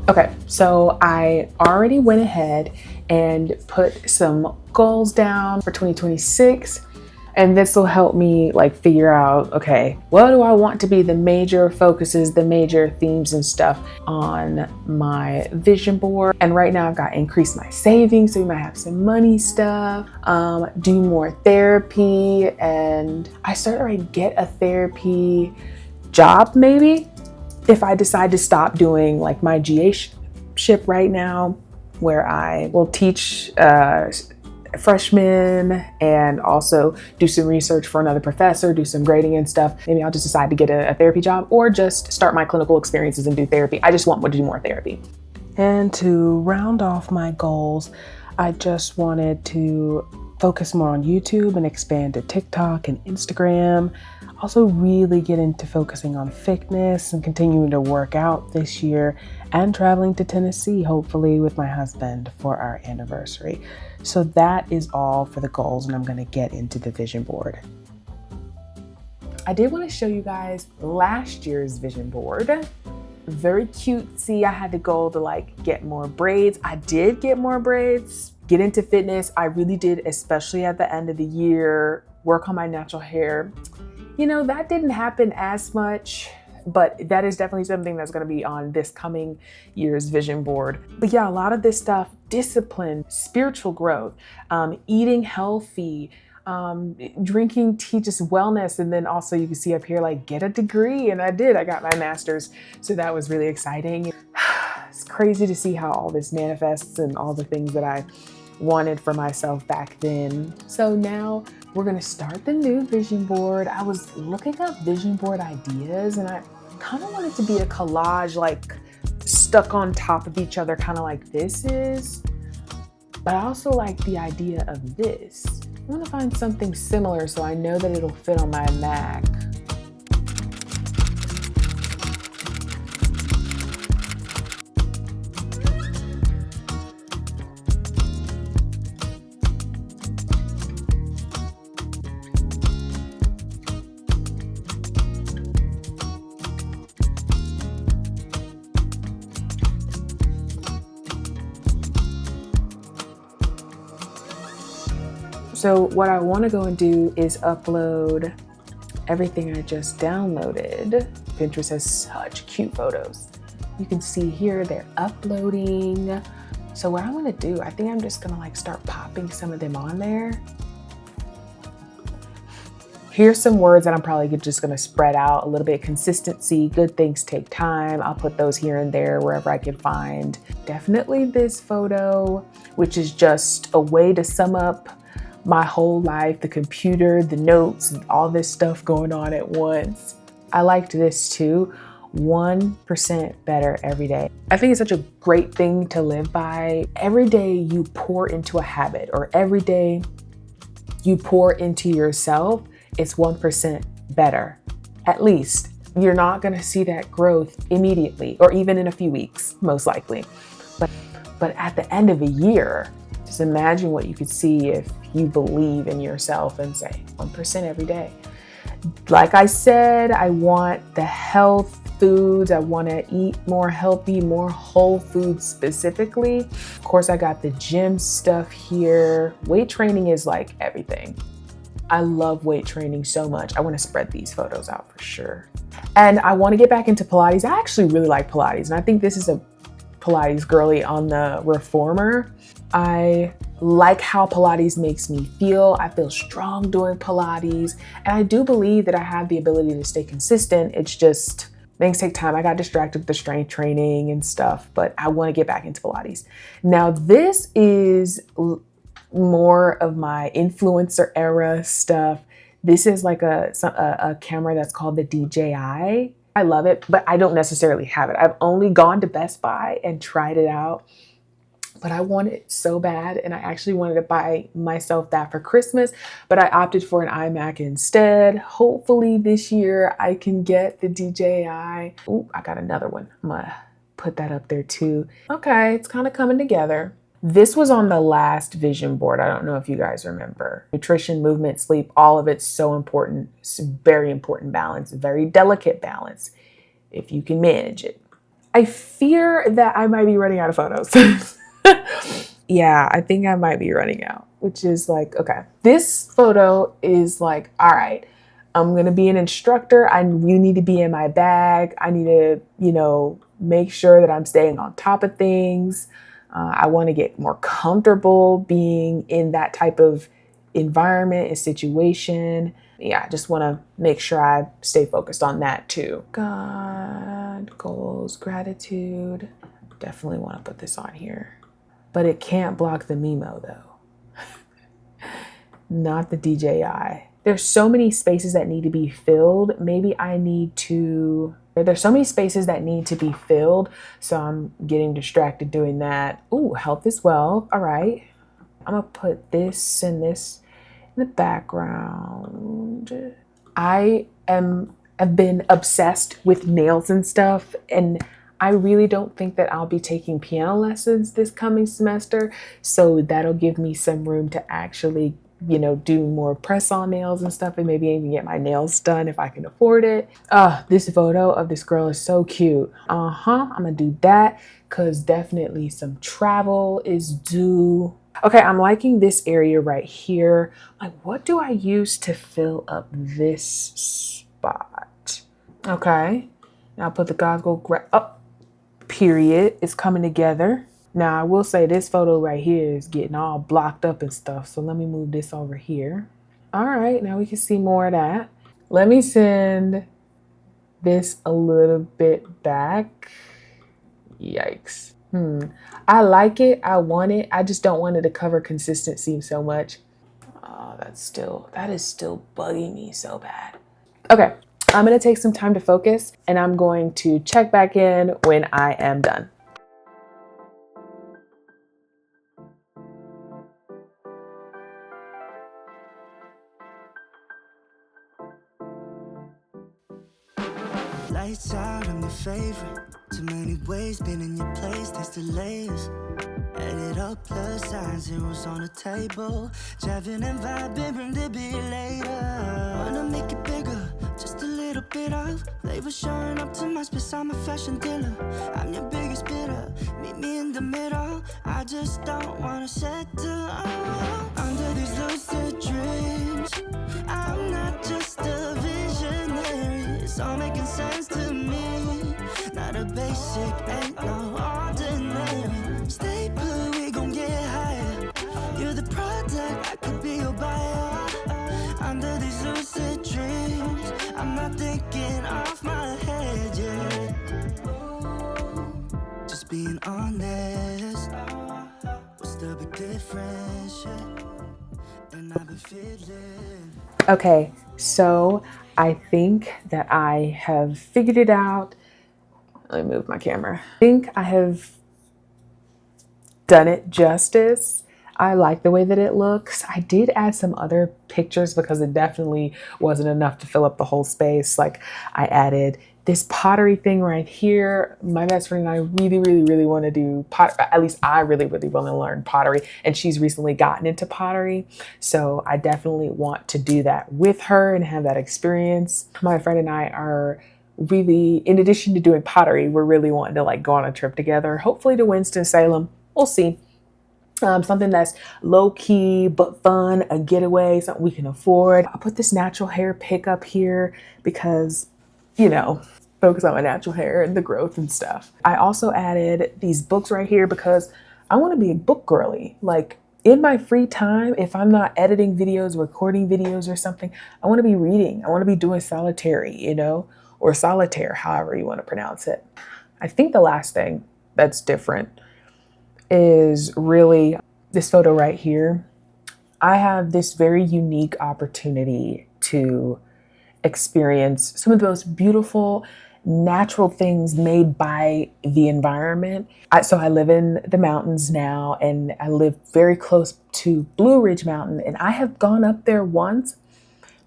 Okay, so I already went ahead and put some goals down for 2026. And this will help me like figure out, okay, what do I want to be the major focuses, the major themes and stuff on my vision board. And right now I've got to increase my savings. So we might have some money stuff, do more therapy. And I started to get a therapy job maybe if I decide to stop doing like my GA ship right now, where I will teach freshmen and also do some research for another professor, do some grading and stuff. Maybe I'll just decide to get a therapy job or just start my clinical experiences and do therapy. I just want to do more therapy. And to round off my goals, I just wanted to focus more on YouTube and expand to TikTok and Instagram. Also really get into focusing on fitness and continuing to work out this year and traveling to Tennessee, hopefully with my husband for our anniversary. So that is all for the goals, and I'm going to get into the vision board. I did want to show you guys last year's vision board. Very cutesy. I had the goal to like get more braids. I did get more braids, get into fitness. I really did, especially at the end of the year, work on my natural hair. You know, that didn't happen as much, but that is definitely something that's going to be on this coming year's vision board. But yeah, a lot of this stuff, discipline, spiritual growth, eating healthy, drinking teaches wellness. And then also you can see up here, like get a degree. And I did, I got my master's. So that was really exciting. It's crazy to see how all this manifests and all the things that I wanted for myself back then. So now we're gonna start the new vision board. I was looking up vision board ideas and I kind of want it to be a collage, like stuck on top of each other, kind of like this is. But I also like the idea of this. I want to find something similar so I know that it'll fit on my Mac. So what I want to go and do is upload everything I just downloaded. Pinterest has such cute photos. You can see here they're uploading. So what I'm going to do, I think I'm just going to like start popping some of them on there. Here's some words that I'm probably just going to spread out a little bit. Consistency, good things take time. I'll put those here and there wherever I can find. Definitely this photo, which is just a way to sum up my whole life, the computer, the notes, and all this stuff going on at once. I liked this too. 1% better every day. I think it's such a great thing to live by. Every day you pour into a habit, or every day you pour into yourself, it's 1% better. At least you're not gonna see that growth immediately or even in a few weeks, most likely. But at the end of a year, just imagine what you could see if you believe in yourself and say 1% every day. Like I said, I want the health foods. I want to eat more healthy, more whole foods specifically. Of course, I got the gym stuff here. Weight training is like everything. I love weight training so much. I want to spread these photos out for sure. And I want to get back into Pilates. I actually really like Pilates. And I think this is a Pilates girly on the reformer. I like how Pilates makes me feel. I feel strong doing Pilates. And I do believe that I have the ability to stay consistent. It's just things take time. I got distracted with the strength training and stuff, but I want to get back into Pilates. Now, this is more of my influencer era stuff. This is like a camera that's called the DJI. I love it, but I don't necessarily have it. I've only gone to Best Buy and tried it out, but I want it so bad. And I actually wanted to buy myself that for Christmas, but I opted for an iMac instead. Hopefully this year I can get the DJI. Ooh, I got another one. I'm gonna put that up there too. Okay, it's kind of coming together. This was on the last vision board. I don't know if you guys remember. Nutrition, movement, sleep, all of it's so important. It's a very important balance, a very delicate balance if you can manage it. I fear that I might be running out of photos. Yeah, I think I might be running out, which is like, okay, this photo is like, all right, I'm going to be an instructor. You need to be in my bag. I need to, make sure that I'm staying on top of things. I want to get more comfortable being in that type of environment and situation. Yeah, I just want to make sure I stay focused on that too. God, goals, gratitude. Definitely want to put this on here. But it can't block the Memo though. Not the DJI. There's so many spaces that need to be filled. Maybe I need to, there's so many spaces that need to be filled. So I'm getting distracted doing that. Ooh, health is wealth. All right. I'm gonna put this and this in the background. I've been obsessed with nails and stuff, and I really don't think that I'll be taking piano lessons this coming semester. So that'll give me some room to actually, do more press-on nails and stuff, and maybe even get my nails done if I can afford it. This photo of this girl is so cute. I'm gonna do that because definitely some travel is due. Okay, I'm liking this area right here. Like, what do I use to fill up this spot? Okay, now I'll put the goggle up. Period. It's coming together. Now I will say this photo right here is getting all blocked up and stuff. So let me move this over here. All right, now we can see more of that. Let me send this a little bit back. Yikes. I like it. I want it. I just don't want it to cover consistency so much. Oh, that is still bugging me so bad. Okay, I'm going to take some time to focus, and I'm going to check back in when I am done. Lights out, I'm your favorite. Too many ways, been in your place, taste the layers. Add it up, plus sign, zeros on the table. Driving and vibing, bring the beer later. Wanna make it bigger, just a little bit of flavor showing up to my space, I'm a fashion dealer. I'm your biggest bidder, meet me in the middle. I just don't wanna settle under these lucid dreams. I'm not just a visionary, it's all making sense to me. Not a basic, ain't no ordinary. Stay put, we gon' get higher. You're the product, I could be your buyer. Under these lucid dreams, I'm not thinking off my head yet. Just being honest, what's the big difference? And I've been feeling. Okay, so I think that I have figured it out. Let me move my camera. I think I have done it justice. I like the way that it looks. I did add some other pictures because it definitely wasn't enough to fill up the whole space. Like, I added this pottery thing right here. My best friend and I really want to do at least I really want to learn pottery, and she's recently gotten into pottery. So I definitely want to do that with her and have that experience. My friend and I are really, in addition to doing pottery, we're really wanting to like go on a trip together, hopefully to Winston-Salem. We'll see. Something that's low-key but fun, a getaway, something we can afford. I'll put this natural hair pick up here because, focus on my natural hair and the growth and stuff. I also added these books right here because I want to be a book girly. Like, in my free time, if I'm not editing videos, recording videos or something, I want to be reading. I want to be doing solitary, or solitaire, however you want to pronounce it. I think the last thing that's different is really this photo right here. I have this very unique opportunity to experience some of the most beautiful natural things made by the environment. So I live in the mountains now, and I live very close to Blue Ridge Mountain, and I have gone up there once,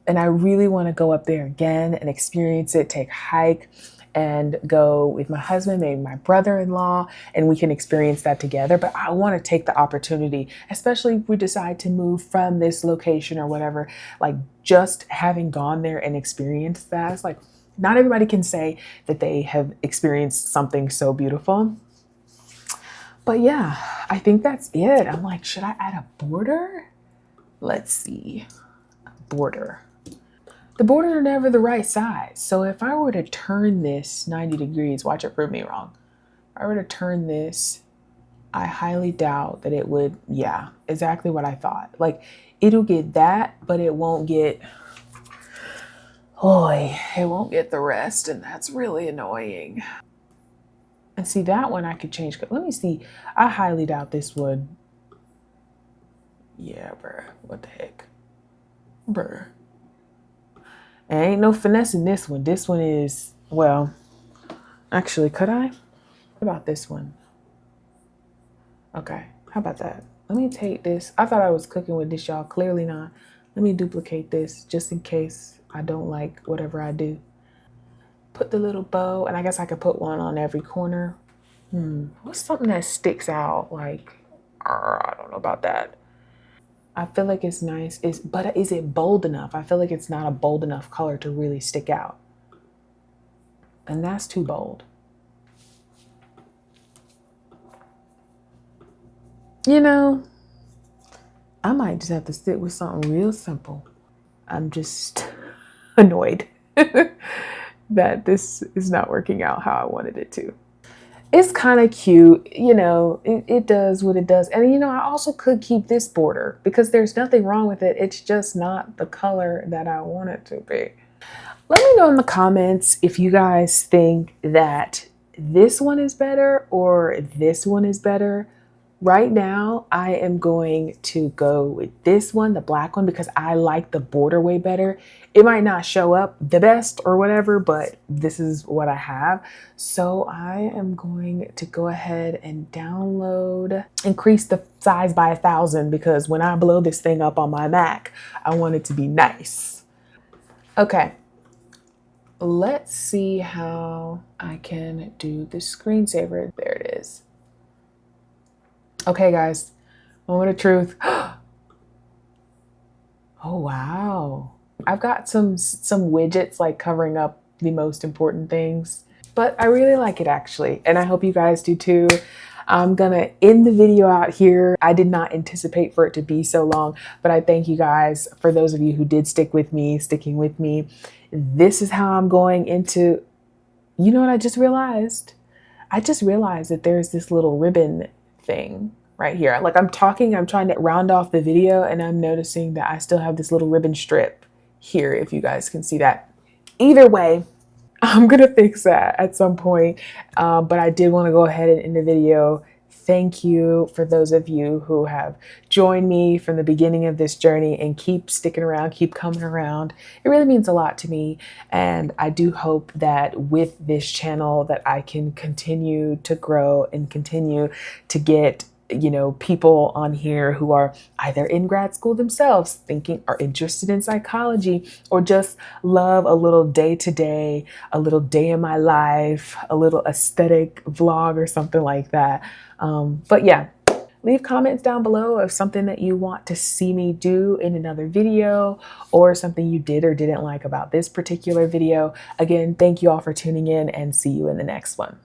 and I really want to go up there again and experience it, take a hike, and go with my husband, maybe my brother-in-law, and we can experience that together. But I want to take the opportunity, especially if we decide to move from this location or whatever, like just having gone there and experienced that, it's like, Not everybody can say that they have experienced something so beautiful. But yeah, I think that's it. I'm like, should I add a border? Let's see. Border. The borders are never the right size. So if I were to turn this 90 degrees, watch it prove me wrong. If I were to turn this, I highly doubt that it would, yeah, exactly what I thought. Like, it'll get that, but it won't get, it won't get the rest, and that's really annoying. And see, that one I could change. Let me see. I highly doubt this would. Yeah, bruh. What the heck? Bruh. There ain't no finesse in this one. This one is, well, actually, could I? What about this one? Okay, how about that? Let me take this. I thought I was cooking with this, y'all. Clearly not. Let me duplicate this just in case I don't like whatever I do. Put the little bow, and I guess I could put one on every corner. What's something that sticks out? Like, I don't know about that. I feel like it's nice. But is it bold enough? I feel like it's not a bold enough color to really stick out. And that's too bold. You know, I might just have to stick with something real simple. I'm just annoyed that this is not working out how I wanted it to. It's kind of cute, you know, it does what it does. And, you know, I also could keep this border because there's nothing wrong with it. It's just not the color that I want it to be. Let me know in the comments if you guys think that this one is better or this one is better. Right now, I am going to go with this one, the black one, because I like the border way better. It might not show up the best or whatever, but this is what I have. So I am going to go ahead and download, increase the size by 1,000 because when I blow this thing up on my Mac, I want it to be nice. Okay. Let's see how I can do the screensaver. There it is. Okay, guys, moment of truth. Oh, wow. I've got some widgets like covering up the most important things, but I really like it actually. And I hope you guys do too. I'm gonna end the video out here. I did not anticipate for it to be so long, but I thank you guys for those of you who did sticking with me. This is how I'm going into, you know what I just realized? I just realized that there's this little ribbon thing right here. Like I'm trying to round off the video and I'm noticing that I still have this little ribbon strip here, if you guys can see that. Either way, I'm gonna fix that at some point, but I did want to go ahead and end the video. Thank you for those of you who have joined me from the beginning of this journey and keep sticking around, keep coming around. It really means a lot to me. And I do hope that with this channel that I can continue to grow and continue to get, you know, people on here who are either in grad school themselves, thinking or interested in psychology, or just love a little day to day, a little day in my life, a little aesthetic vlog or something like that. But yeah, leave comments down below of something that you want to see me do in another video or something you did or didn't like about this particular video. Again, thank you all for tuning in and see you in the next one.